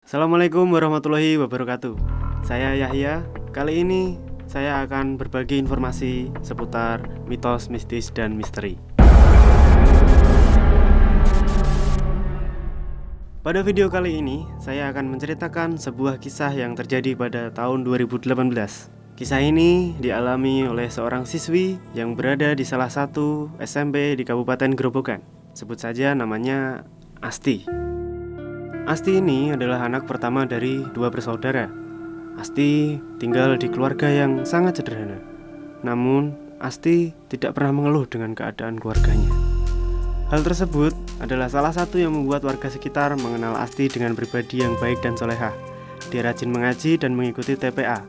Assalamualaikum warahmatullahi wabarakatuh. Saya Yahya. Kali ini saya akan berbagi informasi seputar mitos, mistis, dan misteri. Pada video kali ini, saya akan menceritakan sebuah kisah yang terjadi pada tahun 2018. Kisah ini dialami oleh seorang siswi yang berada di salah satu SMP di Kabupaten Grobogan. Sebut saja namanya Asti. Asti ini adalah anak pertama dari dua bersaudara. Asti tinggal di keluarga yang sangat sederhana. Namun, Asti tidak pernah mengeluh dengan keadaan keluarganya. Hal tersebut adalah salah satu yang membuat warga sekitar mengenal Asti dengan pribadi yang baik dan solehah. Dia rajin mengaji dan mengikuti TPA.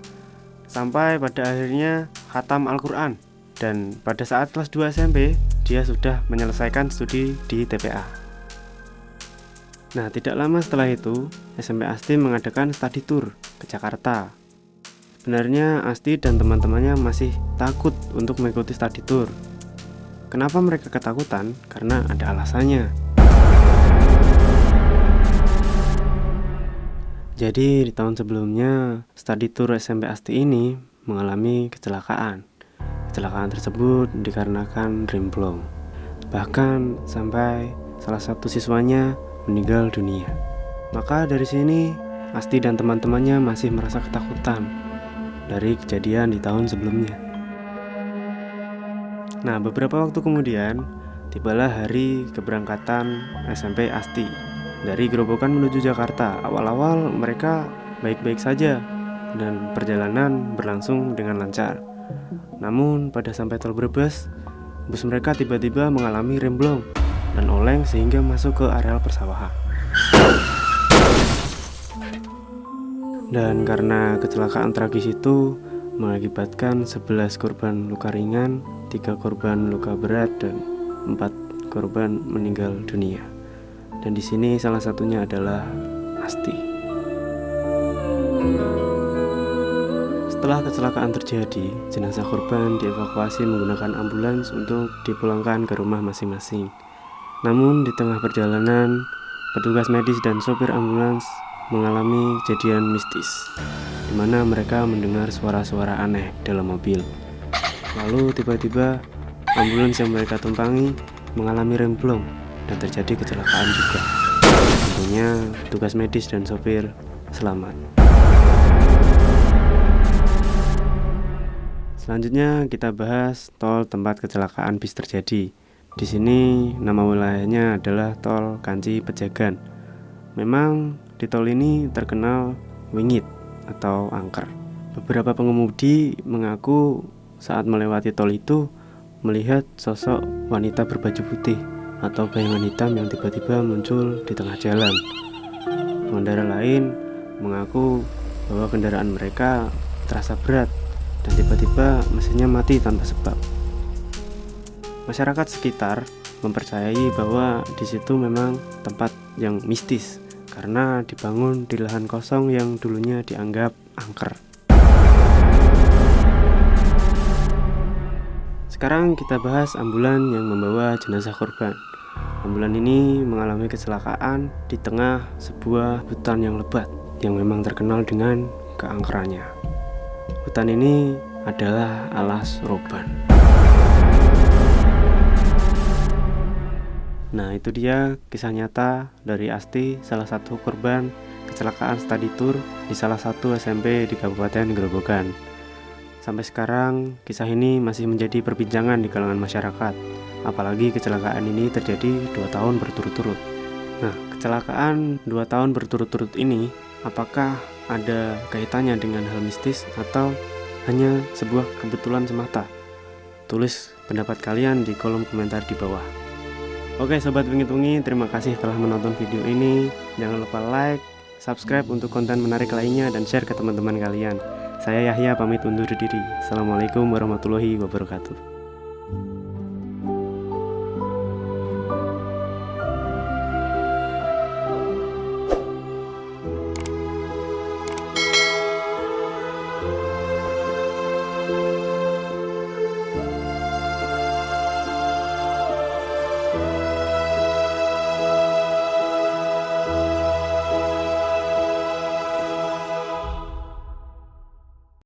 Sampai pada akhirnya khatam Al-Quran. Dan pada saat kelas 2 SMP, dia sudah menyelesaikan studi di TPA. Nah, tidak lama setelah itu, SMP Asti mengadakan study tour ke Jakarta. Sebenarnya Asti dan teman-temannya masih takut untuk mengikuti study tour. Kenapa mereka ketakutan? Karena ada alasannya. Jadi di tahun sebelumnya, study tour SMP Asti ini mengalami kecelakaan. Kecelakaan tersebut dikarenakan remblong. Bahkan sampai salah satu siswanya meninggal dunia. Maka dari sini Asti dan teman-temannya masih merasa ketakutan dari kejadian di tahun sebelumnya. Nah, beberapa waktu kemudian tibalah hari keberangkatan SMP Asti dari Grobogan menuju Jakarta. Awal-awal mereka baik-baik saja dan perjalanan berlangsung dengan lancar. Namun pada sampai Tol Brebes, bus mereka tiba-tiba mengalami remblong dan oleng sehingga masuk ke areal persawahan. Dan karena kecelakaan tragis itu mengakibatkan 11 korban luka ringan, 3 korban luka berat, dan 4 korban meninggal dunia. Dan di sini salah satunya adalah Asti. Setelah kecelakaan terjadi, jenazah korban dievakuasi menggunakan ambulans untuk dipulangkan ke rumah masing-masing. Namun di tengah perjalanan, petugas medis dan sopir ambulans mengalami kejadian mistis, di mana mereka mendengar suara-suara aneh dalam mobil. Lalu tiba-tiba ambulans yang mereka tumpangi mengalami remblong dan terjadi kecelakaan juga. Tentunya petugas medis dan sopir selamat. Selanjutnya kita bahas tol tempat kecelakaan bis terjadi. Di sini nama wilayahnya adalah Tol Kanci Pejagan. Memang di tol ini terkenal wingit atau angker. Beberapa pengemudi mengaku saat melewati tol itu melihat sosok wanita berbaju putih atau bayangan hitam yang tiba-tiba muncul di tengah jalan. Pengendara lain mengaku bahwa kendaraan mereka terasa berat dan tiba-tiba mesinnya mati tanpa sebab. Masyarakat sekitar mempercayai bahwa di situ memang tempat yang mistis karena dibangun di lahan kosong yang dulunya dianggap angker. Sekarang kita bahas ambulan yang membawa jenazah korban. Ambulan ini mengalami kecelakaan di tengah sebuah hutan yang lebat yang memang terkenal dengan keangkerannya. Hutan ini adalah Alas Roban. Nah, itu dia kisah nyata dari Asti, salah satu korban kecelakaan study tour di salah satu SMP di Kabupaten Grobogan. Sampai sekarang, kisah ini masih menjadi perbincangan di kalangan masyarakat. Apalagi kecelakaan ini terjadi 2 tahun berturut-turut. Nah, kecelakaan 2 tahun berturut-turut ini, apakah ada kaitannya dengan hal mistis atau hanya sebuah kebetulan semata? Tulis pendapat kalian di kolom komentar di bawah. Oke Sobat Wingit-Wengi, terima kasih telah menonton video ini. Jangan lupa like, subscribe untuk konten menarik lainnya, dan share ke teman-teman kalian. Saya Yahya pamit undur diri. Assalamualaikum warahmatullahi wabarakatuh.